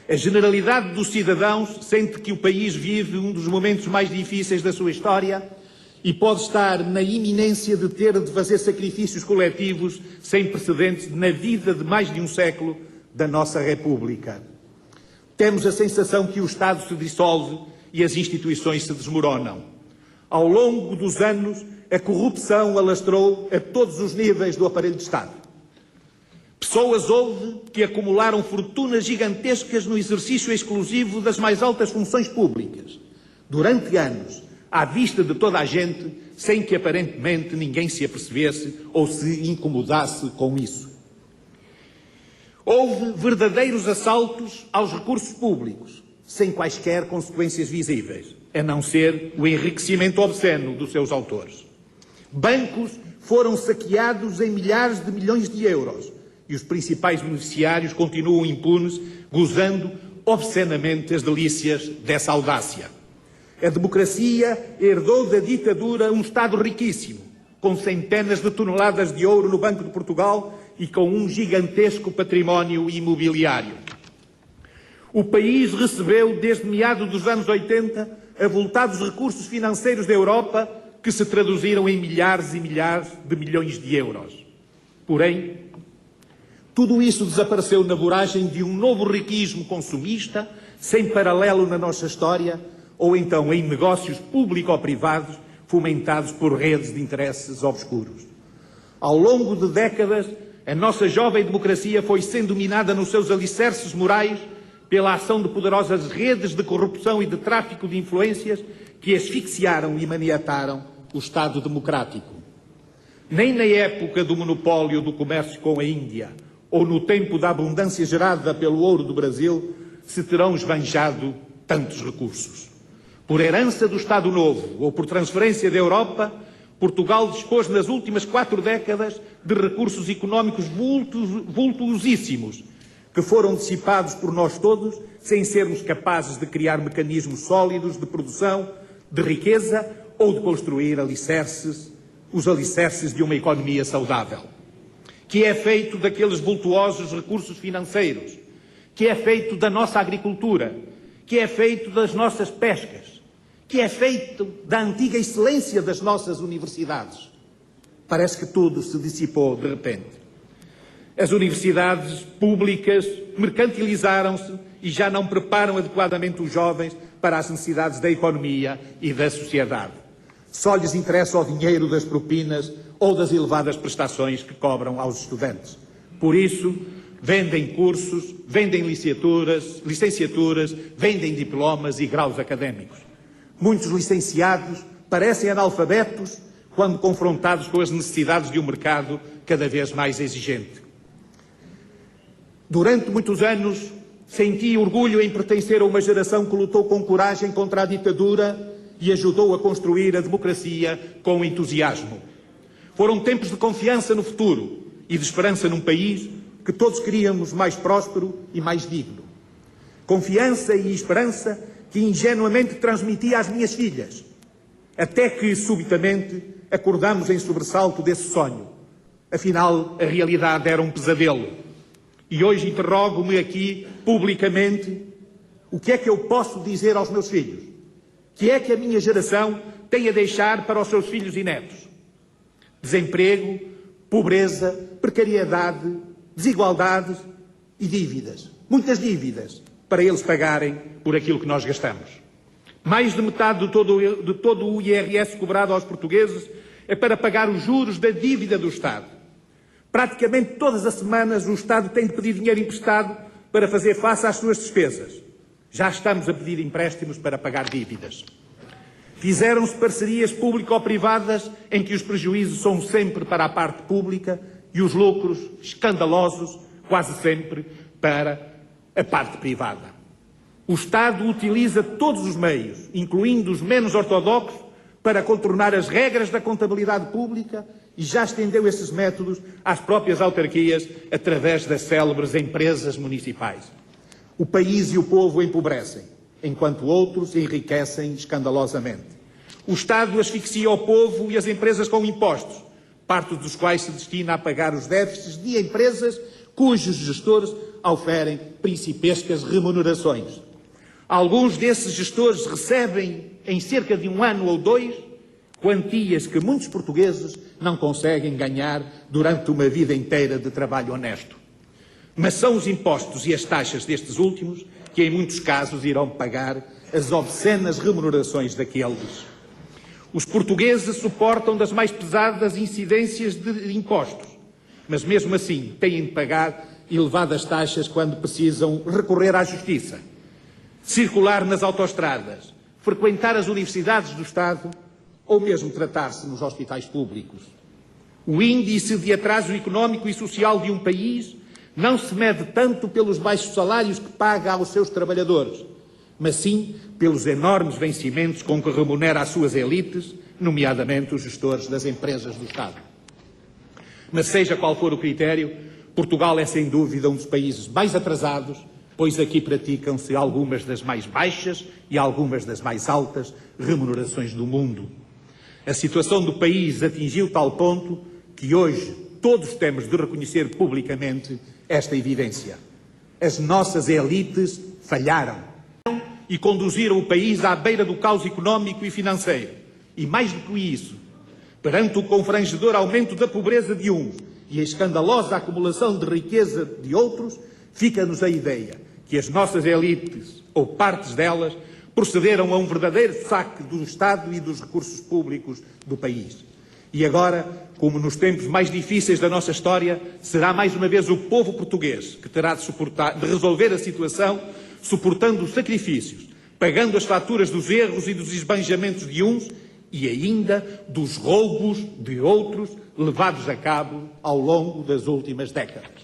A generalidade dos cidadãos sente que o país vive um dos momentos mais difíceis da sua história e pode estar na iminência de ter de fazer sacrifícios coletivos sem precedentes na vida de mais de um século da nossa República. Temos a sensação que o Estado se dissolve e as instituições se desmoronam. Ao longo dos anos, a corrupção alastrou a todos os níveis do aparelho de Estado. Pessoas houve que acumularam fortunas gigantescas no exercício exclusivo das mais altas funções públicas, durante anos, à vista de toda a gente, sem que aparentemente ninguém se apercebesse ou se incomodasse com isso. Houve verdadeiros assaltos aos recursos públicos, sem quaisquer consequências visíveis, a não ser o enriquecimento obsceno dos seus autores. Bancos foram saqueados em milhares de milhões de euros e os principais beneficiários continuam impunes, gozando obscenamente as delícias dessa audácia. A democracia herdou da ditadura um Estado riquíssimo, com centenas de toneladas de ouro no Banco de Portugal e com um gigantesco património imobiliário. O país recebeu, desde meados dos anos 80, avultados recursos financeiros da Europa que se traduziram em milhares e milhares de milhões de euros. Porém, tudo isso desapareceu na voragem de um novo riquismo consumista, sem paralelo na nossa história, ou então em negócios público-privados fomentados por redes de interesses obscuros. Ao longo de décadas, a nossa jovem democracia foi sendo minada nos seus alicerces morais pela ação de poderosas redes de corrupção e de tráfico de influências que asfixiaram e maniataram o Estado democrático. Nem na época do monopólio do comércio com a Índia ou no tempo da abundância gerada pelo ouro do Brasil se terão esbanjado tantos recursos. Por herança do Estado Novo ou por transferência da Europa, Portugal dispôs nas últimas 4 décadas de recursos económicos vultuosíssimos, que foram dissipados por nós todos, sem sermos capazes de criar mecanismos sólidos de produção, de riqueza ou de construir os alicerces de uma economia saudável. Que é feito daqueles vultuosos recursos financeiros? Que é feito da nossa agricultura? Que é feito das nossas pescas? Que é feito da antiga excelência das nossas universidades? Parece que tudo se dissipou de repente. As universidades públicas mercantilizaram-se e já não preparam adequadamente os jovens para as necessidades da economia e da sociedade. Só lhes interessa o dinheiro das propinas ou das elevadas prestações que cobram aos estudantes. Por isso, vendem cursos, vendem licenciaturas, vendem diplomas e graus académicos. Muitos licenciados parecem analfabetos quando confrontados com as necessidades de um mercado cada vez mais exigente. Durante muitos anos, senti orgulho em pertencer a uma geração que lutou com coragem contra a ditadura e ajudou a construir a democracia com entusiasmo. Foram tempos de confiança no futuro e de esperança num país que todos queríamos mais próspero e mais digno. Confiança e esperança que ingenuamente transmitia às minhas filhas, até que, subitamente, acordamos em sobressalto desse sonho. Afinal, a realidade era um pesadelo. E hoje interrogo-me aqui, publicamente, o que é que eu posso dizer aos meus filhos? O que é que a minha geração tem a deixar para os seus filhos e netos? Desemprego, pobreza, precariedade, desigualdades e dívidas. Muitas dívidas para eles pagarem por aquilo que nós gastamos. Mais de metade de todo o IRS cobrado aos portugueses é para pagar os juros da dívida do Estado. Praticamente todas as semanas o Estado tem de pedir dinheiro emprestado para fazer face às suas despesas. Já estamos a pedir empréstimos para pagar dívidas. Fizeram-se parcerias público-privadas em que os prejuízos são sempre para a parte pública e os lucros escandalosos quase sempre para a parte privada. O Estado utiliza todos os meios, incluindo os menos ortodoxos, para contornar as regras da contabilidade pública e já estendeu esses métodos às próprias autarquias através das célebres empresas municipais. O país e o povo empobrecem, enquanto outros enriquecem escandalosamente. O Estado asfixia o povo e as empresas com impostos, parte dos quais se destina a pagar os déficits de empresas cujos gestores oferem principescas remunerações. Alguns desses gestores recebem, em cerca de 1 ano ou 2, quantias que muitos portugueses não conseguem ganhar durante uma vida inteira de trabalho honesto. Mas são os impostos e as taxas destes últimos que, em muitos casos, irão pagar as obscenas remunerações daqueles. Os portugueses suportam das mais pesadas incidências de impostos, mas mesmo assim têm de pagar elevadas taxas quando precisam recorrer à justiça, circular nas autoestradas, frequentar as universidades do Estado ou mesmo tratar-se nos hospitais públicos. O índice de atraso económico e social de um país não se mede tanto pelos baixos salários que paga aos seus trabalhadores, mas sim pelos enormes vencimentos com que remunera as suas elites, nomeadamente os gestores das empresas do Estado. Mas seja qual for o critério, Portugal é sem dúvida um dos países mais atrasados, pois aqui praticam-se algumas das mais baixas e algumas das mais altas remunerações do mundo. A situação do país atingiu tal ponto que hoje todos temos de reconhecer publicamente esta evidência. As nossas elites falharam e conduziram o país à beira do caos económico e financeiro. E mais do que isso, perante o confrangedor aumento da pobreza de uns e a escandalosa acumulação de riqueza de outros, fica-nos a ideia que as nossas elites, ou partes delas, procederam a um verdadeiro saque do Estado e dos recursos públicos do país. E agora, como nos tempos mais difíceis da nossa história, será mais uma vez o povo português que terá de resolver a situação, suportando os sacrifícios, pagando as faturas dos erros e dos esbanjamentos de uns e ainda dos roubos de outros levados a cabo ao longo das últimas décadas.